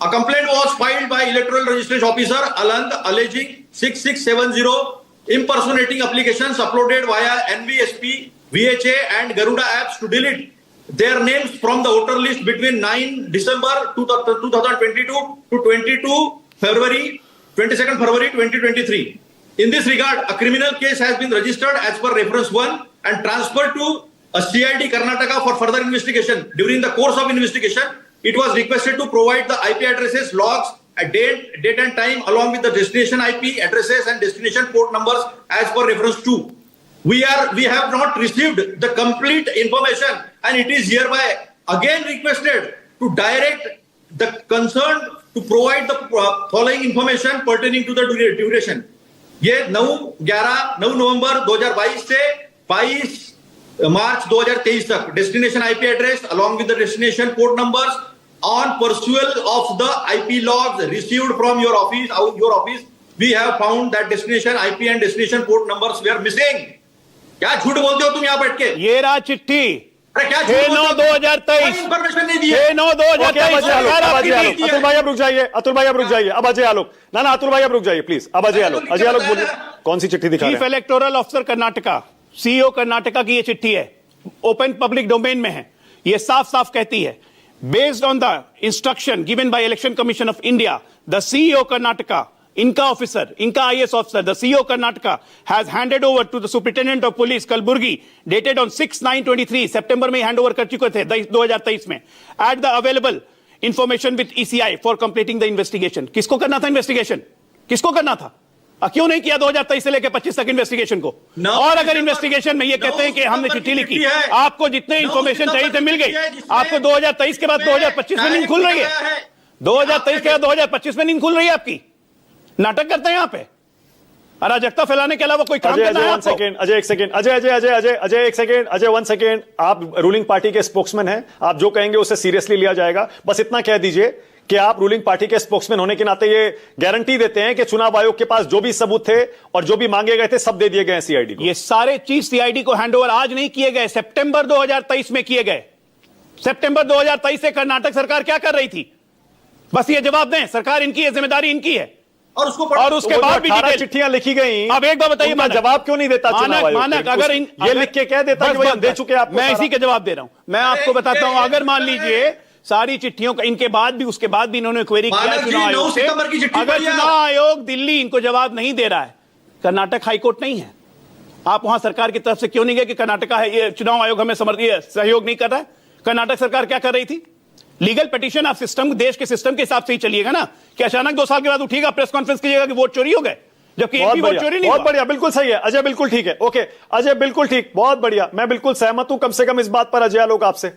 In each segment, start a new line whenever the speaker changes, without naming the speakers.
A complaint was filed by Electoral Registration Officer Aland alleging 6670 impersonating applications uploaded via NVSP, VHA and Garuda apps to delete their names from the voter list between 9 December 2022 to 22nd February 2023. In this regard, a criminal case has been registered as per reference 1 and transferred to a CID Karnataka for further investigation. During the course of investigation, it was requested to provide the IP addresses, logs, a date and time along with the destination IP addresses and destination port numbers as per reference 2. We have not received the complete information and it is hereby again requested to direct the concerned to provide the following information pertaining to the duration. ये 9 नवंबर 2022 से 22 मार्च 2023 तक destination IP address along with the destination port numbers on pursuit of the IP logs received from your office we have found that destination IP and destination port numbers were missing. क्या झूठ बोलते हो तुम यहाँ बैठ के?
ये रहा चिट्ठी
6/9/2023 इंफॉर्मेशन नहीं दी है।
6/9/2023
अतुल भाई अब रुक जाइए अब अजय आलोक ना अतुल भाई अब रुक जाइए प्लीज। अब अजय आलोक बोलिए कौन सी चिट्ठी दिखा रहे हैं?
Chief electoral officer Karnataka, CEO Karnataka की ये चिट्ठी है, ओपन पब्लिक डोमेन में है। ये साफ साफ कहती है, based on the instruction given by election commission of India, the CEO Karnataka, इनका ऑफिसर, इनका IAS officer, the CEO Karnataka has handed over to the superintendent of police Kalaburagi dated on 6/9/23 सितंबर में हैंड ओवर कर चुके थे 2023 में at the available information with ECI for completing the investigation. किसको करना था इन्वेस्टिगेशन? किसको करना था? क्यों नहीं किया 2023 से लेकर 25 तक इन्वेस्टिगेशन को? और अगर इन्वेस्टिगेशन में ये कहते हैं कि हमने चिट्ठी लिखी, आपको जितने इंफॉर्मेशन चाहिए थे मिल गई, आपको 2023 के बाद 2025 में नींद खुल रही है? 2023 के बाद 2025 में नींद खुल रही है आपकी? नाटक करते हैं यहाँ पे, अराजकता फैलाने के अलावा कोई काम करना है आपको?
अजय एक सेकंड, अजय 1 सेकंड। आप रूलिंग पार्टी के स्पोक्समैन हैं, आप जो कहेंगे उसे सीरियसली लिया जाएगा। बस इतना कह दीजिए कि आप रूलिंग पार्टी के स्पोक्समैन होने के नाते ये गारंटी देते हैं कि चुनाव आयोग के पास जो भी सबूत थे और जो भी मांगे गए थे सब दे दिए गए सीआईडी को।
ये सारे चीज सीआईडी को हैंडओवर आज नहीं किए गए, सितंबर 2023 में किए गए। सितंबर 2023 से कर्नाटक सरकार क्या कर रही थी? बस ये जवाब दें, सरकार इनकी है, जिम्मेदारी इनकी है।
और
उसके बाद भी
चिट्ठियां लिखी गई।
अब एक बार बताइए,
जवाब क्यों नहीं देता?
मानक अगर
ये लिख के कह देता कि हम दे चुके हैं आपको।
मैं इसी के जवाब दे रहा हूं। मैं आपको बताता हूं, अगर मान लीजिए सारी चिट्ठियों का इनके बाद भी, उसके बाद भी इन्होंने क्वेरी किया चुनाव आयोग से, अगर चुनाव आयोग दिल्ली इनको जवाब नहीं दे रहा है, कर्नाटक हाईकोर्ट नहीं है, आप वहां सरकार की तरफ से क्यों नहीं गए कि कर्नाटका है ये चुनाव आयोग हमें सहयोग नहीं कर रहा है? कर्नाटक सरकार क्या कर रही थी? लीगल पिटीशन, आप सिस्टम, देश के सिस्टम के हिसाब से ही चलिएगा ना कि अचानक 2 साल के बाद उठिएगा, प्रेस कॉन्फ्रेंस कीजिएगा कि वोट चोरी हो गए, जबकि एक भी वोट चोरी नहीं।
बहुत बढ़िया, बिल्कुल सही है अजय, बिल्कुल ठीक है। ओके अजय, बिल्कुल ठीक, बहुत बढ़िया। मैं बिल्कुल सहमत हूं कम से कम इस बात पर अजय आलोक आपसे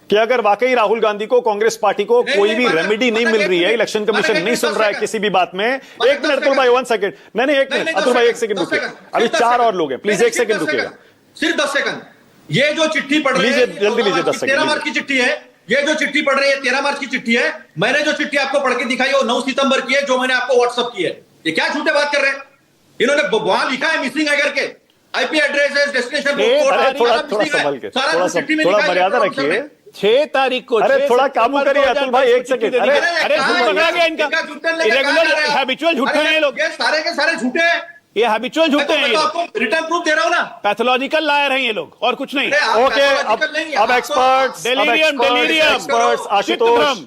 कि अगर वाकई राहुल गांधी को, कांग्रेस पार्टी को कोई भी रेमेडी नहीं मिल रही है, इलेक्शन कमीशन नहीं सुन रहा है किसी भी बात में। 1 मिनट अतुल भाई, 1 सेकंड। नहीं 1 मिनट अतुल भाई, 1 सेकंड रुकिए, अभी 4 और लोग हैं, प्लीज 1 सेकंड रुकिएगा,
सिर्फ 10 सेकंड। ये जो चिट्ठी पढ़ रही
है, जल्दी लीजिए 10 सेकंड।
13 मार्च की चिट्ठी है, ये जो चिट्ठी पढ़ रही है 13 मार्च की चिट्ठी है। मैंने जो चिट्ठी आपको पढ़ के दिखाई वो 9 सितंबर की है, जो मैंने आपको व्हाट्सएप की है। ये क्या झूठे बात कर रहे हैं? इन्होंने वहां लिखा है मिसिंग है करके, आईपी एड्रेस, डेस्टिनेशन
थोड़ा मर्यादा रखिए।
6 तारीख को,
अरे थोड़ा काबू करिए अतुल भाई, 1 सेकंड।
अरे पकड़ा गया इनका इरेगुलर, हैबिचुअल झूठे हैं ये लोग,
सारे के सारे झूठे हैं,
ये हैबिचुअल झूठे हैं,
रिटर्न प्रूफ दे रहा हूं ना,
पैथोलॉजिकल लायर हैं ये लोग और कुछ नहीं।
ओके, अब एक्सपर्ट्स,
डेलीरियम,
आशुतोष